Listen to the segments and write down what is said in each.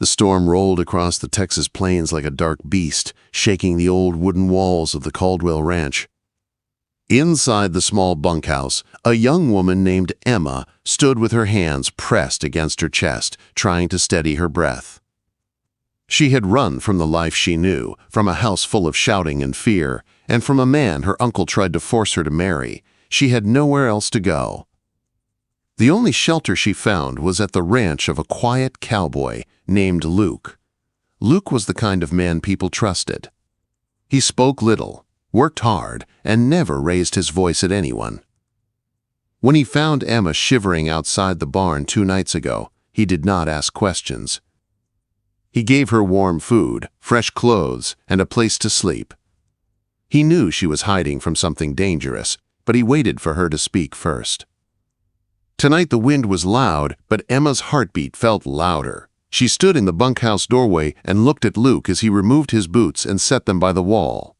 The storm rolled across the Texas plains like a dark beast, shaking the old wooden walls of the Caldwell Ranch. Inside the small bunkhouse, a young woman named Emma stood with her hands pressed against her chest, trying to steady her breath. She had run from the life she knew, from a house full of shouting and fear, and from a man her uncle tried to force her to marry. She had nowhere else to go. The only shelter she found was at the ranch of a quiet cowboy named Luke. Luke was the kind of man people trusted. He spoke little, worked hard, and never raised his voice at anyone. When he found Emma shivering outside the barn 2 nights ago, he did not ask questions. He gave her warm food, fresh clothes, and a place to sleep. He knew she was hiding from something dangerous, but he waited for her to speak first. Tonight the wind was loud, but Emma's heartbeat felt louder. She stood in the bunkhouse doorway and looked at Luke as he removed his boots and set them by the wall.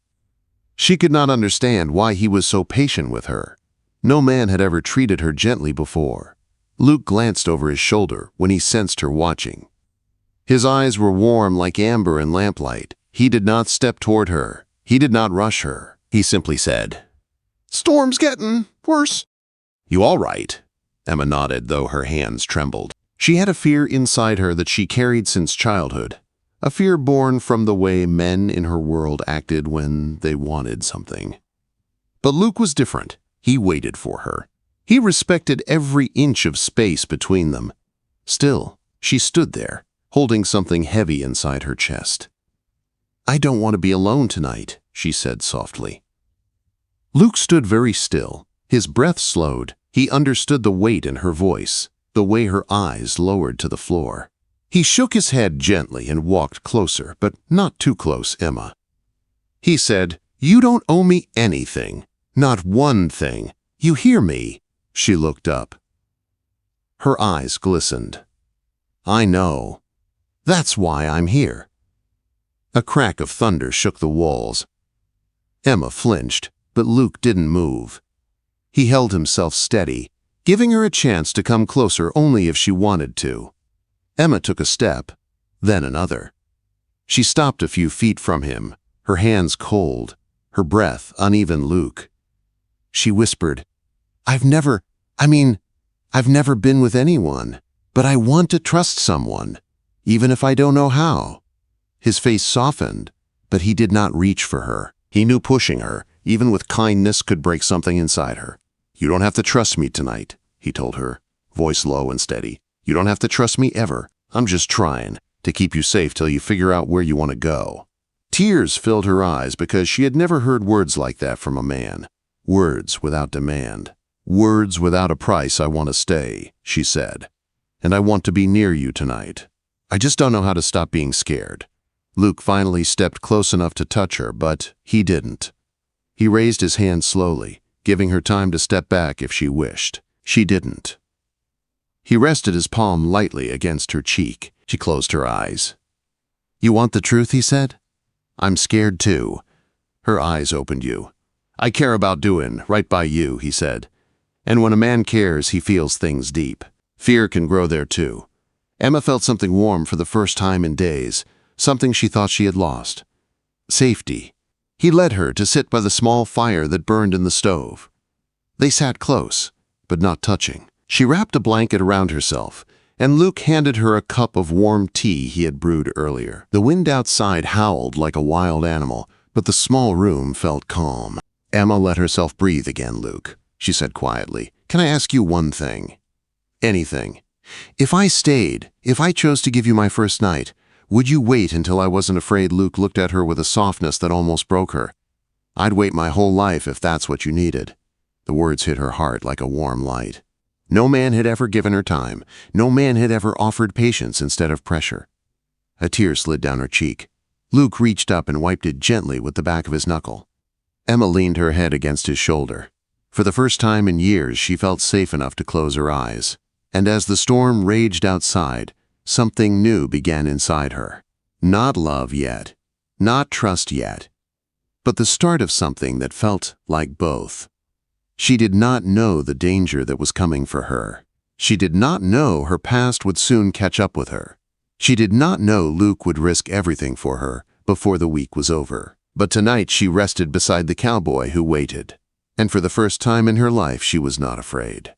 She could not understand why he was so patient with her. No man had ever treated her gently before. Luke glanced over his shoulder when he sensed her watching. His eyes were warm like amber in lamplight. He did not step toward her. He did not rush her. He simply said, "Storm's getting worse." "You all right?" Emma nodded, though her hands trembled. She had a fear inside her that she carried since childhood, a fear born from the way men in her world acted when they wanted something. But Luke was different. He waited for her. He respected every inch of space between them. Still, she stood there, holding something heavy inside her chest. "I don't want to be alone tonight," she said softly. Luke stood very still. His breath slowed. He understood the weight in her voice, the way her eyes lowered to the floor. He shook his head gently and walked closer, but not too close, Emma. He said, "You don't owe me anything, not one thing. You hear me?" She looked up. Her eyes glistened. "I know. That's why I'm here." A crack of thunder shook the walls. Emma flinched, but Luke didn't move. He held himself steady, giving her a chance to come closer only if she wanted to. Emma took a step, then another. She stopped a few feet from him, her hands cold, her breath uneven. "Luke," she whispered, I've never been with anyone, but I want to trust someone, even if I don't know how." His face softened, but he did not reach for her. He knew pushing her, even with kindness, could break something inside her. "You don't have to trust me tonight," he told her, voice low and steady. "You don't have to trust me ever. I'm just trying to keep you safe till you figure out where you want to go." Tears filled her eyes because she had never heard words like that from a man. Words without demand. "Words without a price. I want to stay," she said. "And I want to be near you tonight. I just don't know how to stop being scared." Luke finally stepped close enough to touch her, but he didn't. He raised his hand slowly, giving her time to step back if she wished. She didn't. He rested his palm lightly against her cheek. She closed her eyes. "You want the truth?" he said. "I'm scared too." Her eyes opened. "I care about doing right by you," he said. "And when a man cares, he feels things deep. Fear can grow there too." Emma felt something warm for the first time in days, something she thought she had lost. Safety. He led her to sit by the small fire that burned in the stove. They sat close, but not touching. She wrapped a blanket around herself, and Luke handed her a cup of warm tea he had brewed earlier. The wind outside howled like a wild animal, but the small room felt calm. Emma let herself breathe again. "Luke," she said quietly, "can I ask you one thing?" "Anything." If I chose to give you my first night, would you wait until I wasn't afraid?" Luke looked at her with a softness that almost broke her. "I'd wait my whole life if that's what you needed." The words hit her heart like a warm light. No man had ever given her time. No man had ever offered patience instead of pressure. A tear slid down her cheek. Luke reached up and wiped it gently with the back of his knuckle. Emma leaned her head against his shoulder. For the first time in years, she felt safe enough to close her eyes. And as the storm raged outside, something new began inside her. Not love yet, not trust yet, but the start of something that felt like both. She did not know the danger that was coming for her. She did not know her past would soon catch up with her. She did not know Luke would risk everything for her before the week was over. But tonight she rested beside the cowboy who waited. And for the first time in her life, she was not afraid.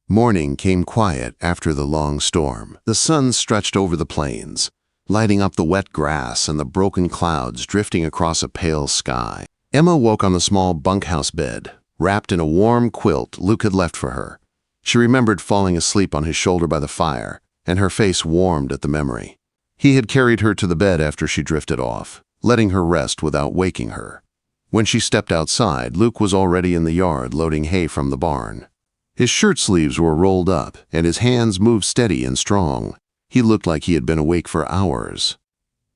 Morning came quiet after the long storm. The sun stretched over the plains, lighting up the wet grass and the broken clouds drifting across a pale sky. Emma woke on the small bunkhouse bed, wrapped in a warm quilt Luke had left for her. She remembered falling asleep on his shoulder by the fire, and her face warmed at the memory. He had carried her to the bed after she drifted off, letting her rest without waking her. When she stepped outside, Luke was already in the yard loading hay from the barn. His shirt sleeves were rolled up, and his hands moved steady and strong. He looked like he had been awake for hours.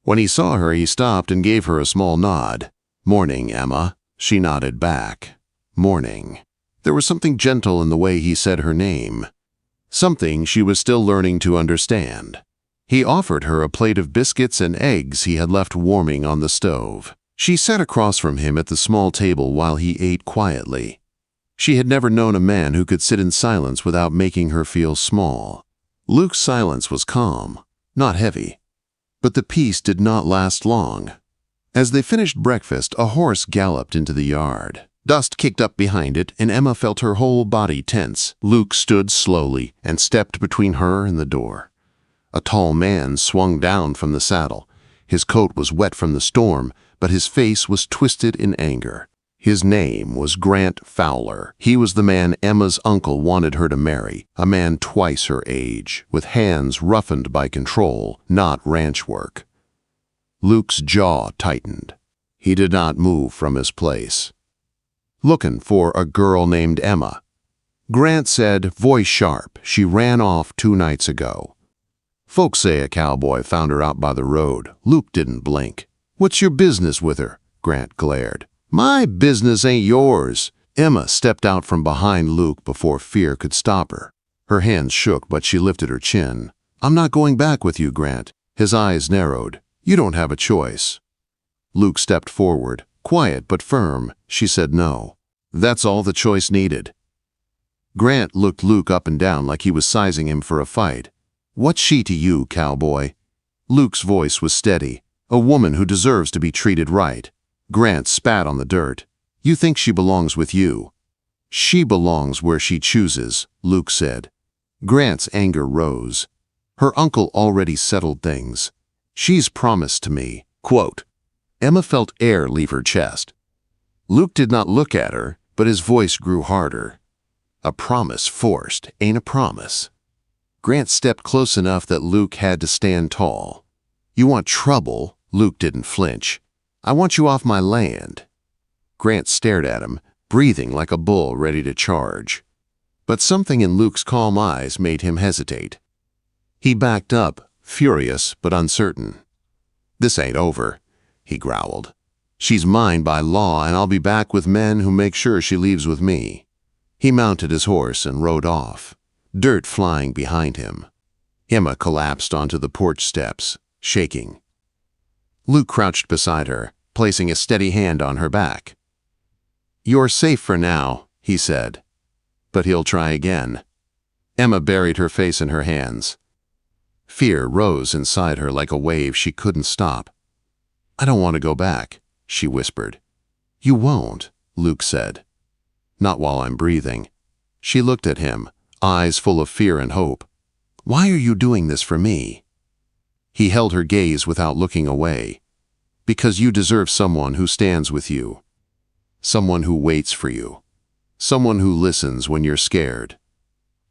When he saw her, he stopped and gave her a small nod. "Morning, Emma." She nodded back. "Morning." There was something gentle in the way he said her name. Something she was still learning to understand. He offered her a plate of biscuits and eggs he had left warming on the stove. She sat across from him at the small table while he ate quietly. She had never known a man who could sit in silence without making her feel small. Luke's silence was calm, not heavy. But the peace did not last long. As they finished breakfast, a horse galloped into the yard. Dust kicked up behind it, and Emma felt her whole body tense. Luke stood slowly and stepped between her and the door. A tall man swung down from the saddle. His coat was wet from the storm, but his face was twisted in anger. His name was Grant Fowler. He was the man Emma's uncle wanted her to marry, a man twice her age, with hands roughened by control, not ranch work. Luke's jaw tightened. He did not move from his place. "Looking for a girl named Emma." Grant said, voice sharp. "She ran off 2 nights ago. Folks say a cowboy found her out by the road." Luke didn't blink. "What's your business with her?" Grant glared. "My business ain't yours." Emma stepped out from behind Luke before fear could stop her. Her hands shook, but she lifted her chin. "I'm not going back with you, Grant." His eyes narrowed. "You don't have a choice." Luke stepped forward. Quiet but firm, she said no. That's all the choice needed. Grant looked Luke up and down like he was sizing him for a fight. "What's she to you, cowboy?" Luke's voice was steady. "A woman who deserves to be treated right." Grant spat on the dirt. "You think she belongs with you?" "She belongs where she chooses," Luke said. Grant's anger rose. Her uncle already settled things. "She's promised to me." Quote. Emma felt air leave her chest. Luke did not look at her, but his voice grew harder. "A promise forced ain't a promise." Grant stepped close enough that Luke had to stand tall. "You want trouble?" Luke didn't flinch. "I want you off my land." Grant stared at him, breathing like a bull ready to charge. But something in Luke's calm eyes made him hesitate. He backed up, furious but uncertain. "This ain't over," he growled. "She's mine by law, and I'll be back with men who make sure she leaves with me." He mounted his horse and rode off, dirt flying behind him. Emma collapsed onto the porch steps, shaking. Luke crouched beside her, placing a steady hand on her back. "You're safe for now," he said. "But he'll try again." Emma buried her face in her hands. Fear rose inside her like a wave she couldn't stop. "I don't want to go back," she whispered. "You won't," Luke said. "Not while I'm breathing." She looked at him, eyes full of fear and hope. "Why are you doing this for me?" He held her gaze without looking away. "Because you deserve someone who stands with you. Someone who waits for you. Someone who listens when you're scared."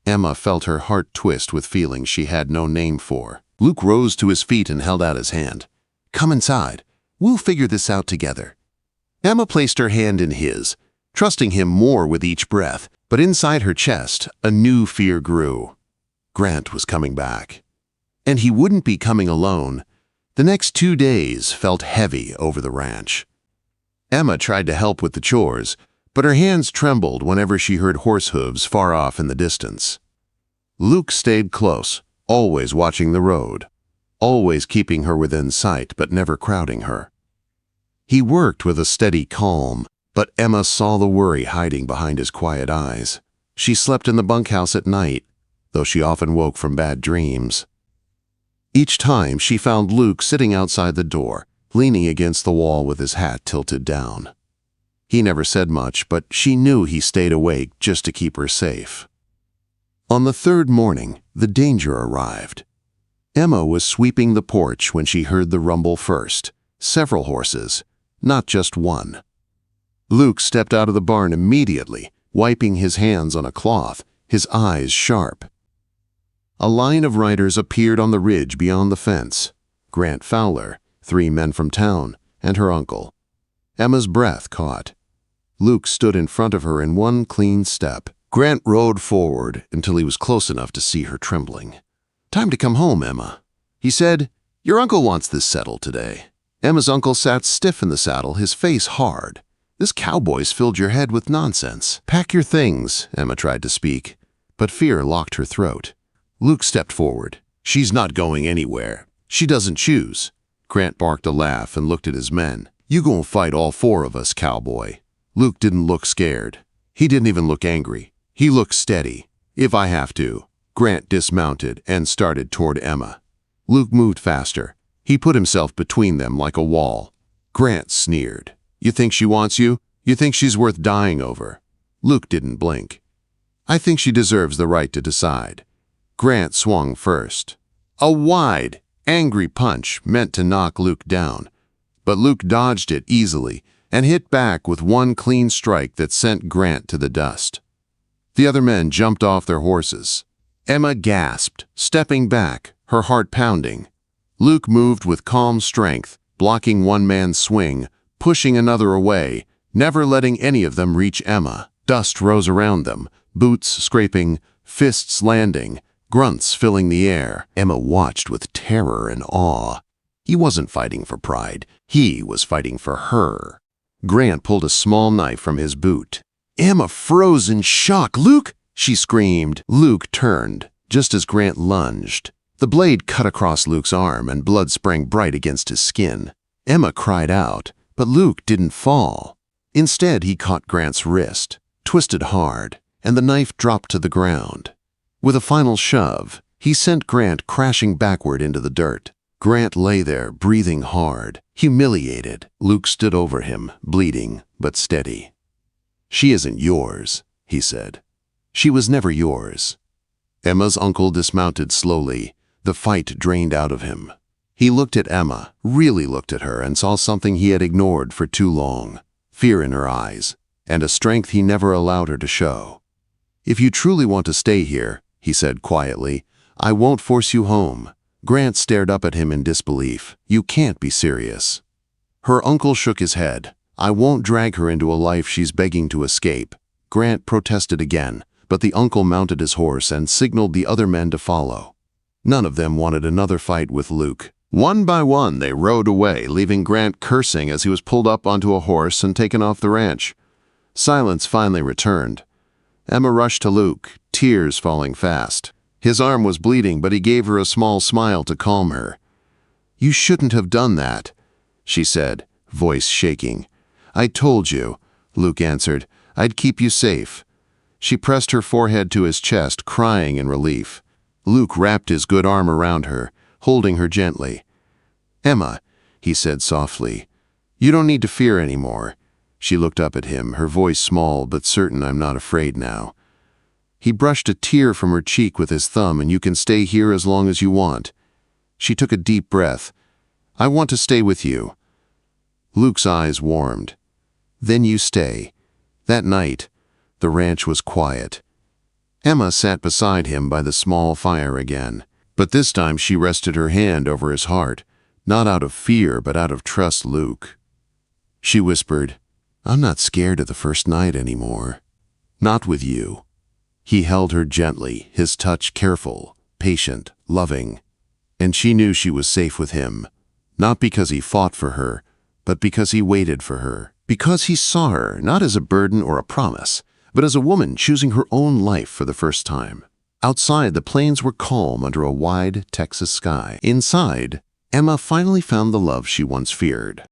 Emma felt her heart twist with feelings she had no name for. Luke rose to his feet and held out his hand. "Come inside. We'll figure this out together." Emma placed her hand in his, trusting him more with each breath, but inside her chest, a new fear grew. Grant was coming back. And he wouldn't be coming alone. The next 2 days felt heavy over the ranch. Emma tried to help with the chores, but her hands trembled whenever she heard horse hooves far off in the distance. Luke stayed close, always watching the road, always keeping her within sight but never crowding her. He worked with a steady calm, but Emma saw the worry hiding behind his quiet eyes. She slept in the bunkhouse at night, though she often woke from bad dreams. Each time she found Luke sitting outside the door, leaning against the wall with his hat tilted down. He never said much, but she knew he stayed awake just to keep her safe. On the third morning, the danger arrived. Emma was sweeping the porch when she heard the rumble first. Several horses, not just one. Luke stepped out of the barn immediately, wiping his hands on a cloth, his eyes sharp. A line of riders appeared on the ridge beyond the fence. Grant Fowler, 3 men from town, and her uncle. Emma's breath caught. Luke stood in front of her in one clean step. Grant rode forward until he was close enough to see her trembling. "Time to come home, Emma," he said. "Your uncle wants this settled today." Emma's uncle sat stiff in the saddle, his face hard. "This cowboy's filled your head with nonsense." "Pack your things," Emma tried to speak, but fear locked her throat. Luke stepped forward. "She's not going anywhere. She doesn't choose." Grant barked a laugh and looked at his men. "You gonna fight all 4 of us, cowboy." Luke didn't look scared. He didn't even look angry. He looked steady. "If I have to." Grant dismounted and started toward Emma. Luke moved faster. He put himself between them like a wall. Grant sneered. "You think she wants you? You think she's worth dying over?" Luke didn't blink. "I think she deserves the right to decide." Grant swung first. A wide, angry punch meant to knock Luke down, but Luke dodged it easily and hit back with one clean strike that sent Grant to the dust. The other men jumped off their horses. Emma gasped, stepping back, her heart pounding. Luke moved with calm strength, blocking one man's swing, pushing another away, never letting any of them reach Emma. Dust rose around them, boots scraping, fists landing, grunts filling the air. Emma watched with terror and awe. He wasn't fighting for pride. He was fighting for her. Grant pulled a small knife from his boot. Emma froze in shock. "Luke!" she screamed. Luke turned, just as Grant lunged. The blade cut across Luke's arm and blood sprang bright against his skin. Emma cried out, but Luke didn't fall. Instead, he caught Grant's wrist, twisted hard, and the knife dropped to the ground. With a final shove, he sent Grant crashing backward into the dirt. Grant lay there, breathing hard, humiliated. Luke stood over him, bleeding, but steady. "She isn't yours," he said. "She was never yours." Emma's uncle dismounted slowly, the fight drained out of him. He looked at Emma, really looked at her, and saw something he had ignored for too long. Fear in her eyes, and a strength he never allowed her to show. "If you truly want to stay here," he said quietly, "I won't force you home." Grant stared up at him in disbelief. "You can't be serious." Her uncle shook his head. "I won't drag her into a life she's begging to escape." Grant protested again, but the uncle mounted his horse and signaled the other men to follow. None of them wanted another fight with Luke. One by one, they rode away, leaving Grant cursing as he was pulled up onto a horse and taken off the ranch. Silence finally returned. Emma rushed to Luke, tears falling fast. His arm was bleeding, but he gave her a small smile to calm her. "You shouldn't have done that," she said, voice shaking. "I told you," Luke answered. "I'd keep you safe." She pressed her forehead to his chest, crying in relief. Luke wrapped his good arm around her, holding her gently. "Emma," he said softly, "you don't need to fear anymore." She looked up at him, her voice small but certain. "I'm not afraid now." He brushed a tear from her cheek with his thumb. "And you can stay here as long as you want." She took a deep breath. "I want to stay with you." Luke's eyes warmed. "Then you stay." That night, the ranch was quiet. Emma sat beside him by the small fire again, but this time she rested her hand over his heart, not out of fear but out of trust. "Luke," she whispered, "I'm not scared of the first night anymore. Not with you." He held her gently, his touch careful, patient, loving, and she knew she was safe with him, not because he fought for her, but because he waited for her, because he saw her not as a burden or a promise, but as a woman choosing her own life for the first time. Outside, the plains were calm under a wide Texas sky. Inside, Emma finally found the love she once feared.